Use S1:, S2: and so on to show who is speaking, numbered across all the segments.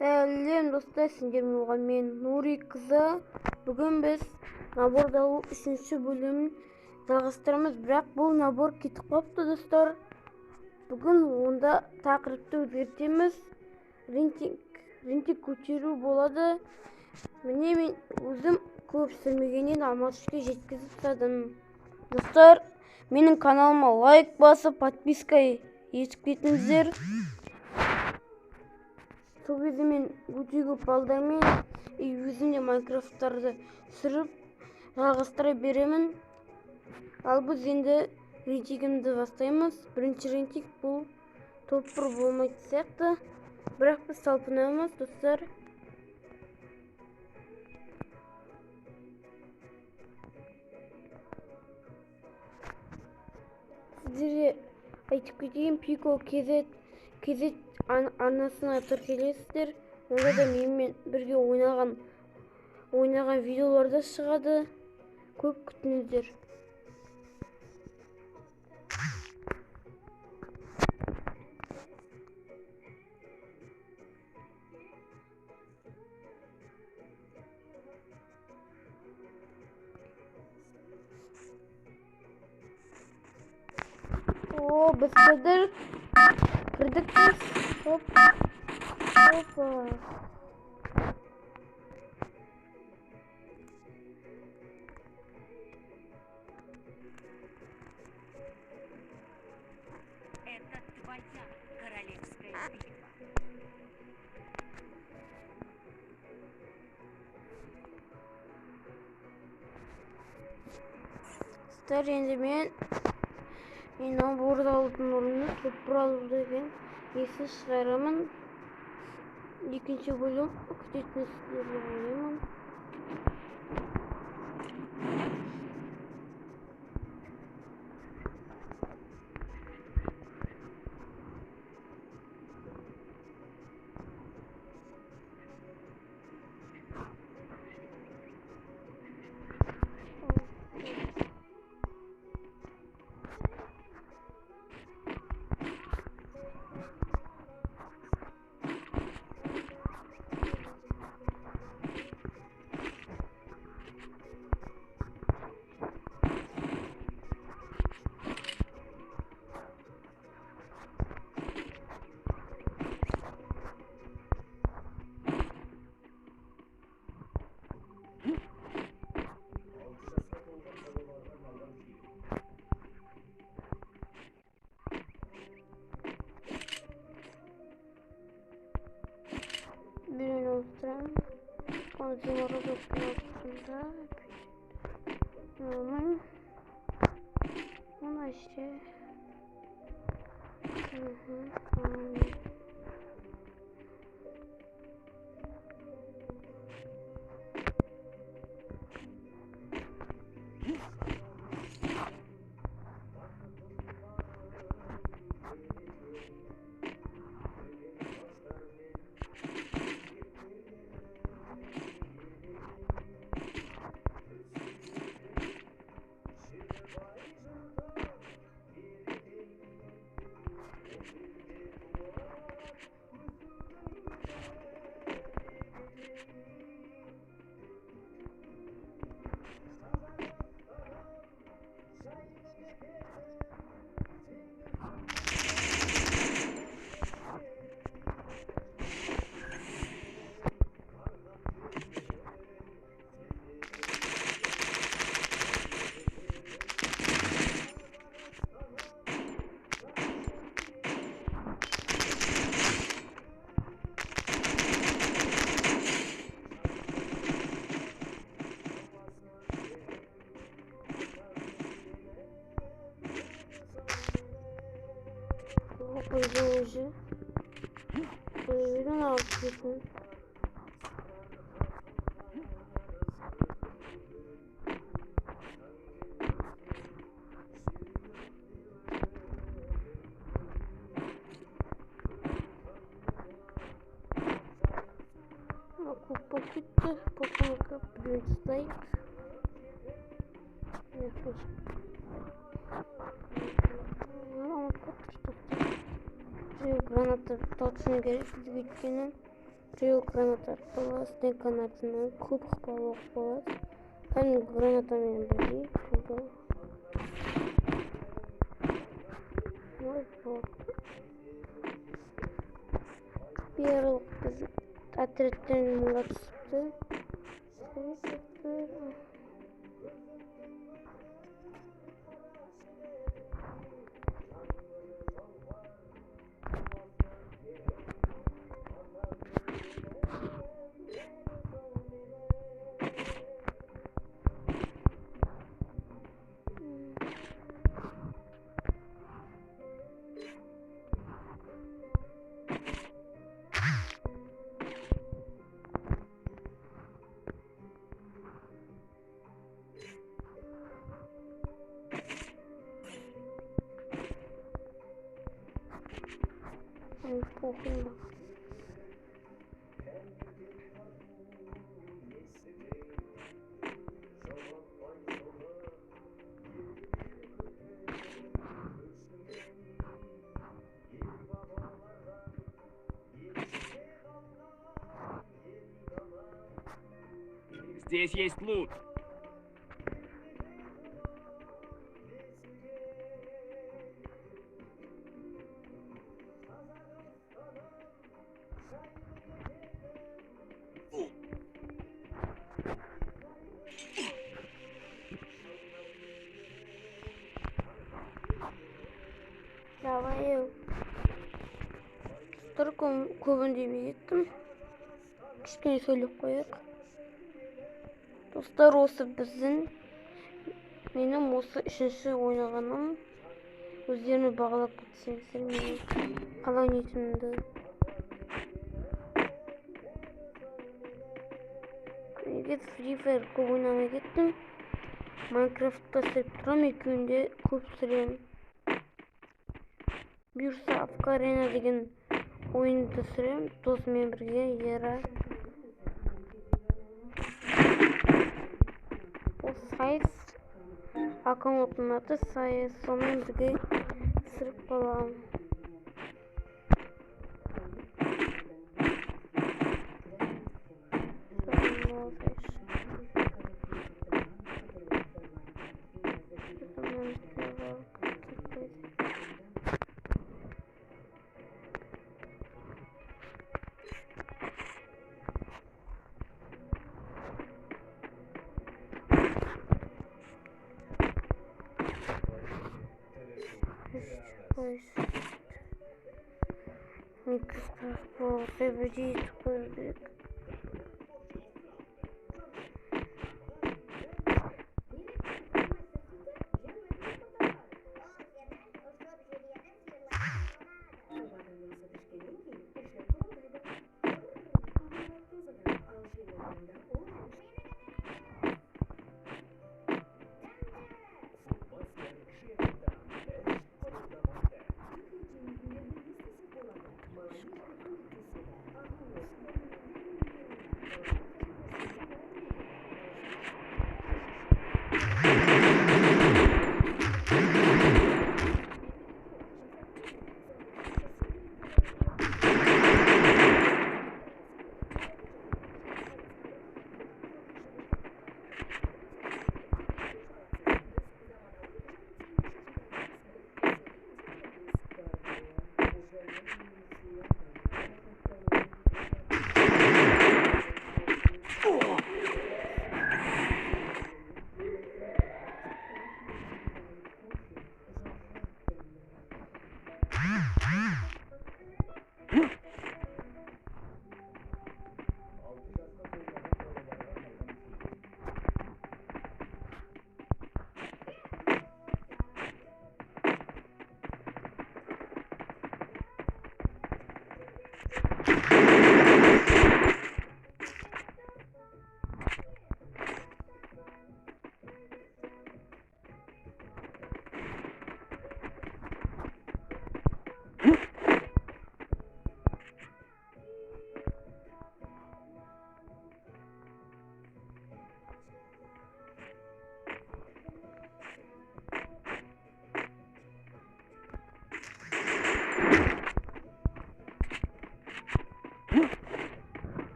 S1: Сәлем достар, сендермен болған мен Нури қызы. Бүгін біз набордағы 3-ші бөлімін жалғастырамыз, бірақ бұл набор кетіп қалыпты достар. Бүгін онда тақырыпты өзгертеміз. Рейтинг көтеру болады. Міне мен өзім көп сүрмегеннен алмасышқа жеткізіп тастадым. Достар, менің каналыма лайк басып, подписка етіп кетіңіздер. Сол кезде мен өте көп балдармен өзімде Майнкрафттарды сүріп жалғастыра беремін. Ал біз енді рейтингімді бастаймыз. Бірінші рейтинг бұл топ-1 болмайды сияқты, бірақ біз талпынамыз достар. Сіздерге айтып кетейін, Пико KZ арнасына тіркелесіздер. Онда да менімен бірге ойнаған видеоларда шығады. Көп күтіңіздер. О, біз кірдік. Опа.
S2: Это твоя королевская битва.
S1: Достар, енді мен наборды алудың орнына топ-1 алу деген есті шығарамын. Екінші бөлім күтетін сіздерді ойлаймын. Birini oluşturalım. Konuşmaları doktorunda. Normal. Ona işte. Pойду уже. Проверю аутфит. Покупка, предстоит. Гранаты толчыны керек бізге өйткені Real granat arqылы снег гранатынан көп ықпалы болады. Кәдімгі гранатамен бірдей. Ой, болды. Берлік біз отрядтен мұнға түсіпті. Похуй.
S3: Здесь есть лут.
S1: Давай. Тұрқым көбін демей кеттім. Кішкене сөйлеп қояйық. Достар, осы біздің менің осы үшінші ойнағаным. Өздеріне бағалап кетсеңіздер менің қалай ойнайтынымды. Неге Free Fire көп ойнамай кеттім. Майнкрафтта сүріп тұрам, екеуінде көп сүрем. Бұйырса Авкарена деген ойынды сүрем, досымен бірге ера. Ол сайыс аккаунттың аты сайыс, сонымен бірге сүріп қалам. Minecraft Pro seveceği tıkladık.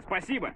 S3: Спасибо.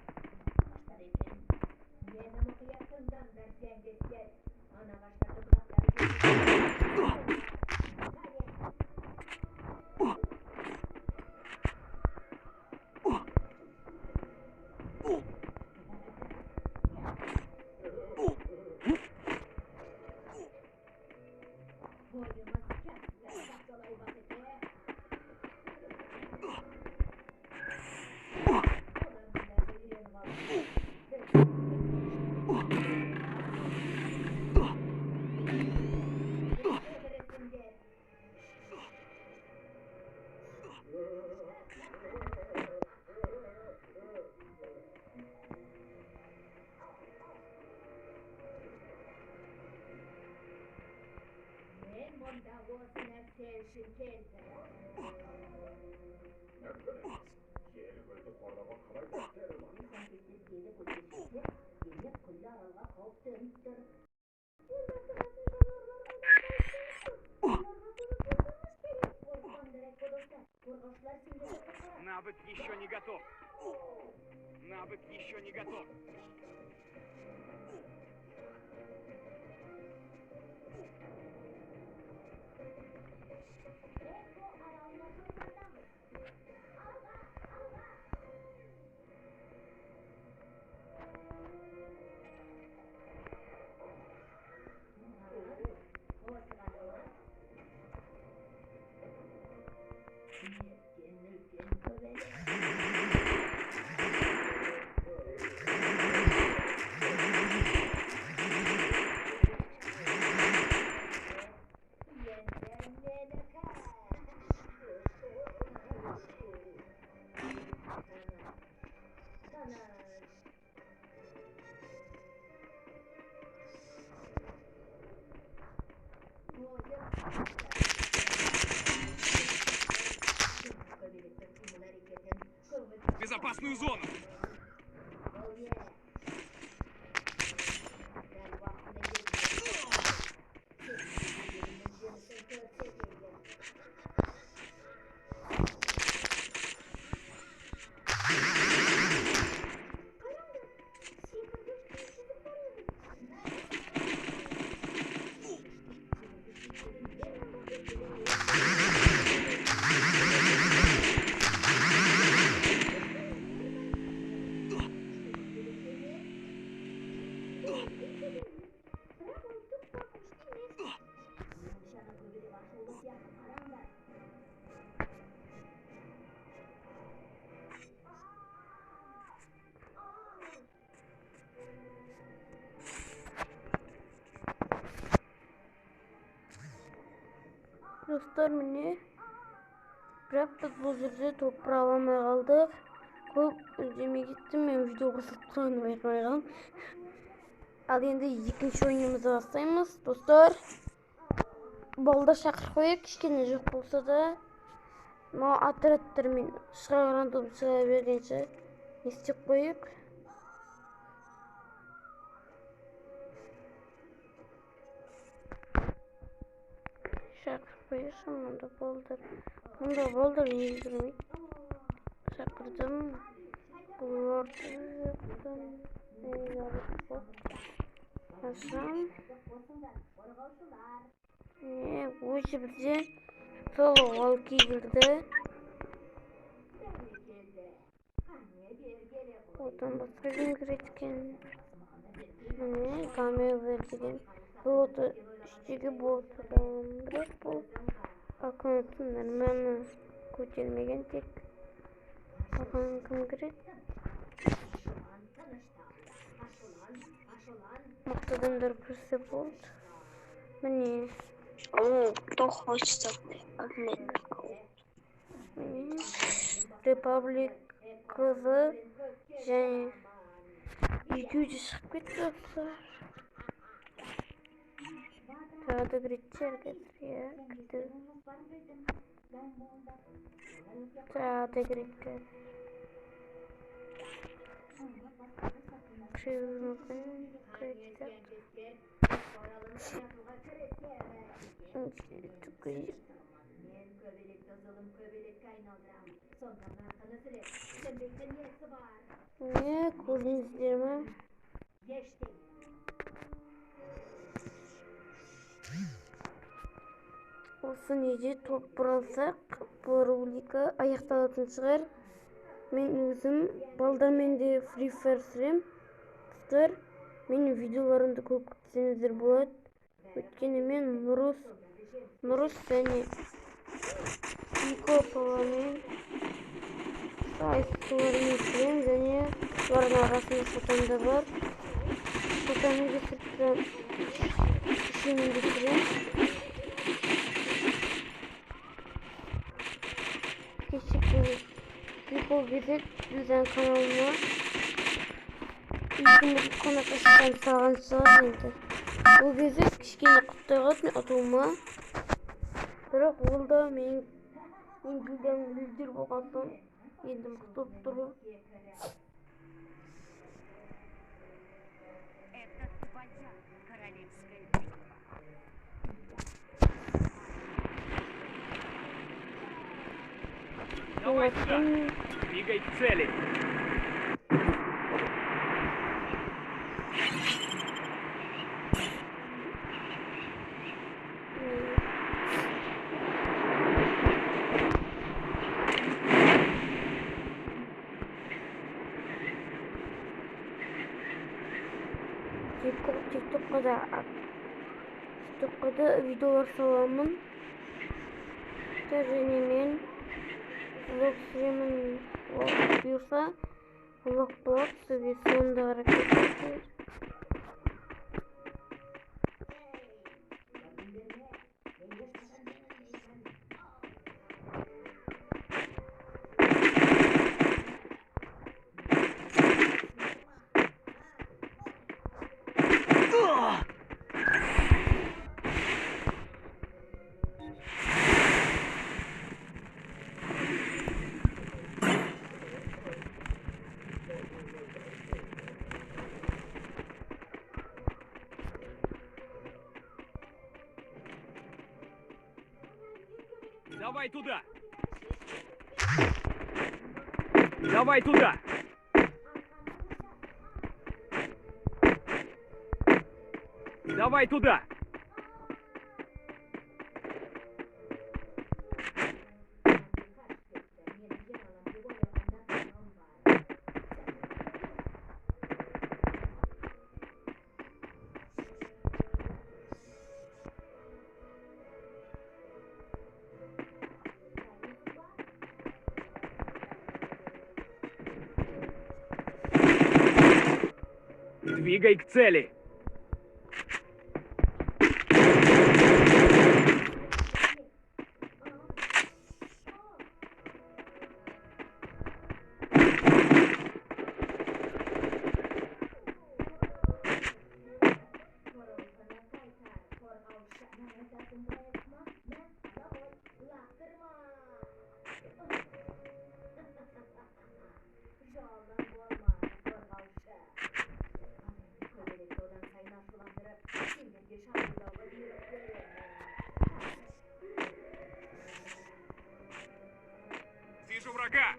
S3: Навык еще не готов. Навык еще не готов. Безопасную зону.
S1: Dostlar mine бірақ біз бұл жерде топыра аламай қалдық. Көп үндемей кеттім, мен видео қосылып ойнап байқамай қалдым. Ал енді екінші ойынымызды бастаймыз. Достар, балда шақырып қояйық, кішкене жоқ болса да. Мына отрядтармен шығарғандым шыға бергенше не істеп қояйық. Шақырып қояйықшы, мұнда балдар ендірмейді. Шақырдым. Бұларды жақтым. Ашам. О жерде сол волки кірді. Одан басқа кім кіреді екен? Міне камера деген боты іштегі боты. Бірақ бұл аккаунтын нормально көтермеген тек. Оған кім кіреді? Мықты адамдар кірсе болды. Міне.
S4: Кто хочет обмен аккаунт?
S1: Republic қызы және екеуі шығып кетті достар. Тағы да кіреттер кәдір, кірді. Тағы да кіреттер. Кіреді мүмкін кіреттер. Ne gördünüzler mi? Осы неде топ бұралсақ, бұл рубрика аяқталатын шығар. Мен өзім балдармен де Free Fire сүрем. Достар, менің видеоларымды көп күтсеңіздер болады. Өйткені мен Нұрыс және Ико солармен солармен сүрем, және олардың арасында Шотан да бар. Шотанмен де сұрттан үшеумен де сүрем. Прикол кезек біздің каналыма 2000 қонақ ашқан саған шығар енді. Ол кезек кішкене құттай қалды атуыма. Бірақ ол да мен видеомды лидер болған соң енді мықты болып тұр.
S2: Это твоя королевская битва.
S3: Давай сюда. Двигай к цели.
S1: TikTok'ta da videolar salamın. Және мен vlog süremin buyursa vlog болады, сізге сонда қарап кетесіздер.
S3: Давай туда. Давай туда. Давай туда. Двигай к цели. Вижу врага.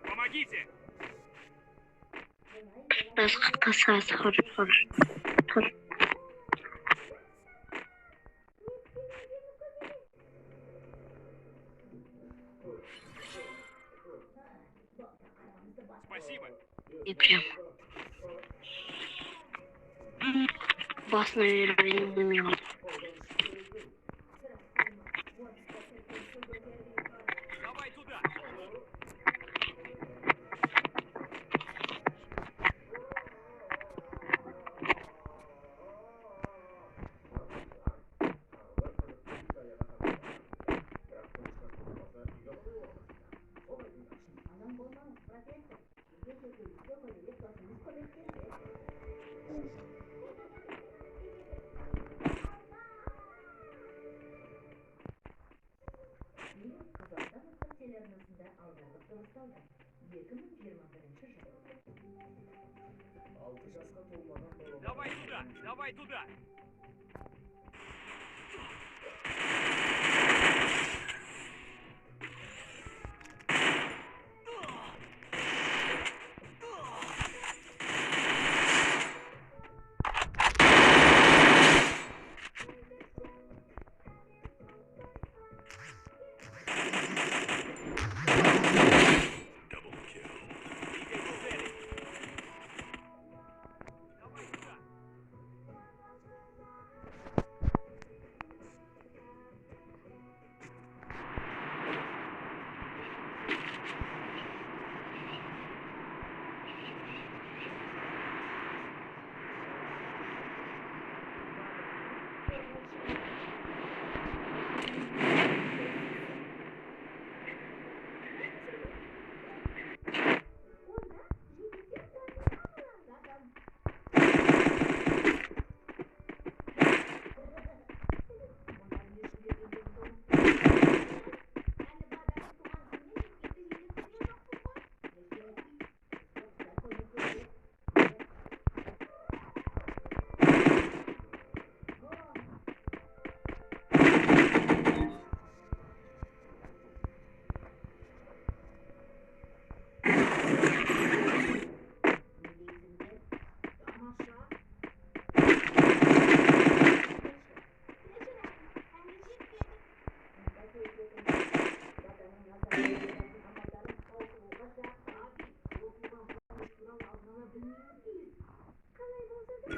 S3: Помогите.
S4: Biraz kısa soru.
S3: Спасибо.
S4: И прям. Бас, наверное, не умел.
S3: Давай туда. Давай туда. Давай туда.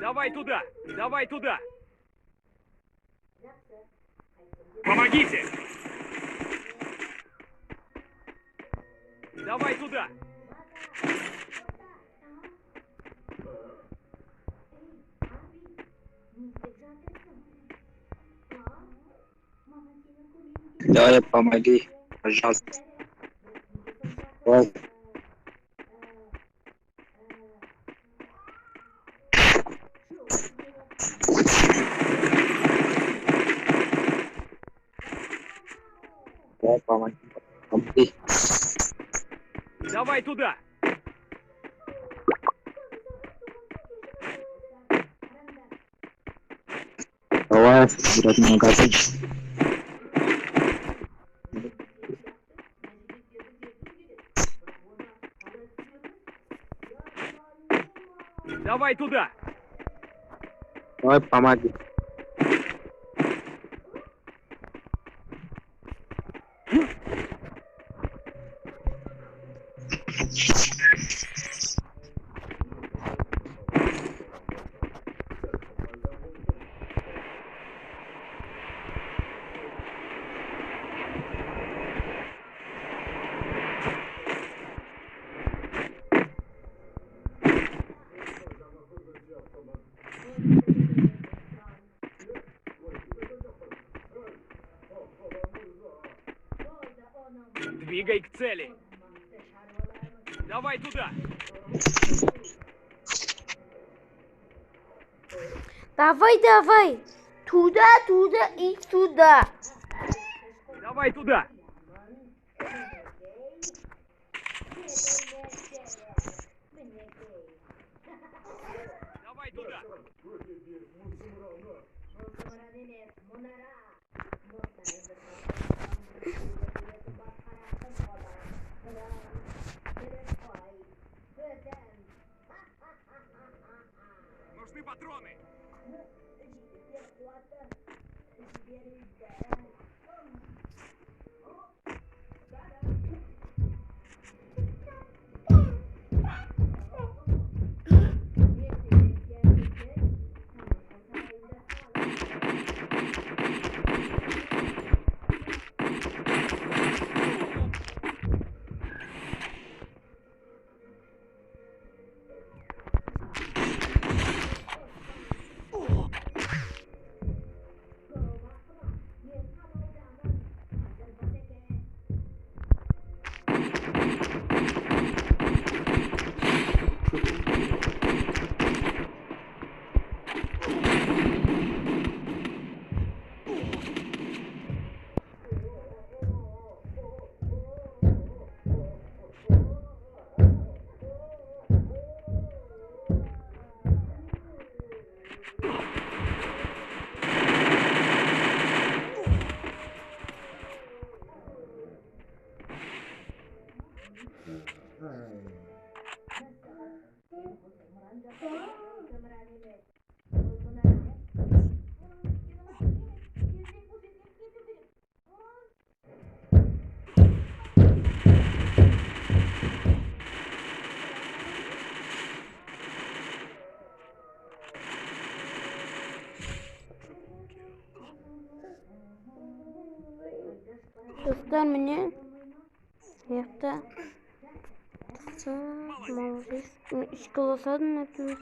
S3: Давай туда! Давай туда! Помогите! Давай туда!
S5: Давай, помоги, пожалуйста. Ладно. Давай, помоги. Помоги.
S3: Давай туда!
S5: Давай, собирать магазин.
S3: Давай туда!
S5: Давай, помоги.
S3: Двигай к цели! Давай туда!
S1: Давай. Туда и туда.
S3: Давай туда! Давай туда! Нужны патроны!
S1: Dostlar mene yakta молодец. Школасадын например.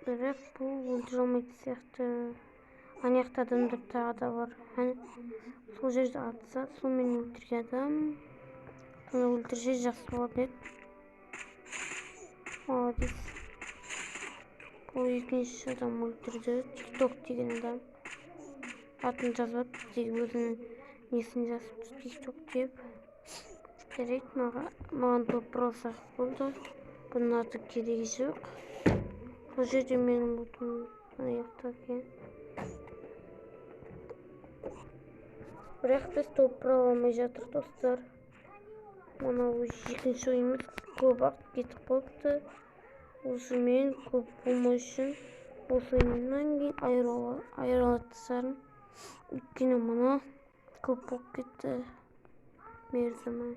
S1: Бірақ бұл өлтіремейді сияқты. Анаяқта адамдар тағы да бар. Сол жерде атса, сол мені өлтірген адам. Соны өлтірсе жақсы болады еді. Молодец. Бұл екінші адам өлтірді. TikTok деген адам. Атын жазып, өзінің несін жазып, TikTok деп. Керек маған топрос ақ болды. Бұның аты керегі жоқ. Бұл жерде менің бұтым аяқта екен. Бірақ біз топыра алмай жатыр достар. Мынау екінші ойымыз көп ақ кетіп қойыпты. Осымен көп болмау үшін осы ойыннан кейін айырылады сарын. Өйткені мына көп болып кетті. мерзімі.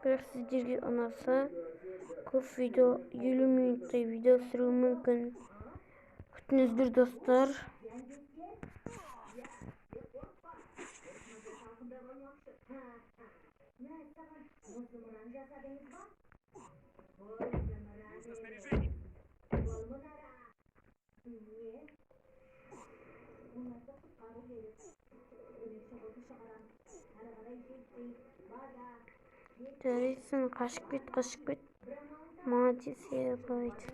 S1: Бірақ сіздерге ұнаса, көп видео, 50 минуттай видео сүру мүмкін. Күтіңіздер достар.
S3: Нужно снаряжение.
S1: Жарайсың, қашып кет. Молодец, ебать.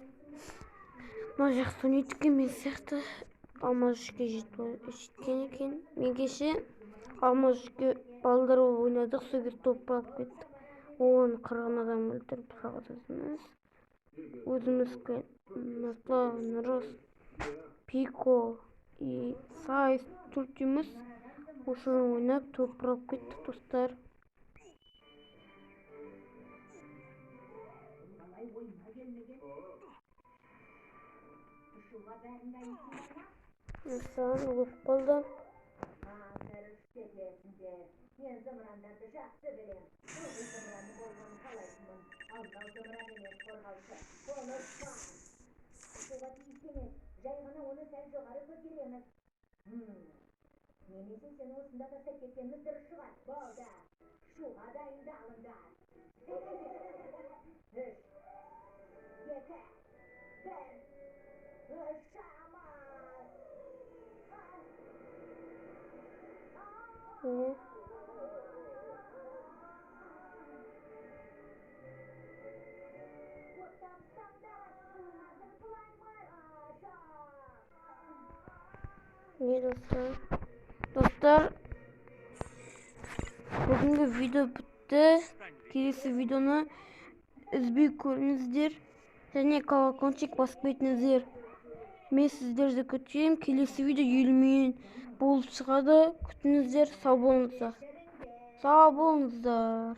S1: Мына жақсы ойнайтын емес сияқты. Алмаз үшке жеткен екен. Мен кеше алмаз үшке балдар болып ойнадық, сол кезде топқа алып кеттік. Оны 40 адам өлтіріп қалдыңыз. Өзімізге Насла, Нұрыс, Пико и Сайс төртеуміз осыны ойнап топқа алып кеттік достар. Саған ұлып қалды. Ne? Ne dostlar? Dostlar, bugünkü video bitti. Kelesi videonu үзбей көріңіздер. Және колокольчик басып кетіңіздер. Мен сіздерді күтемін. Келесі видео 50 минут болып шығады. Күтіңіздер. Сау болыңыздар.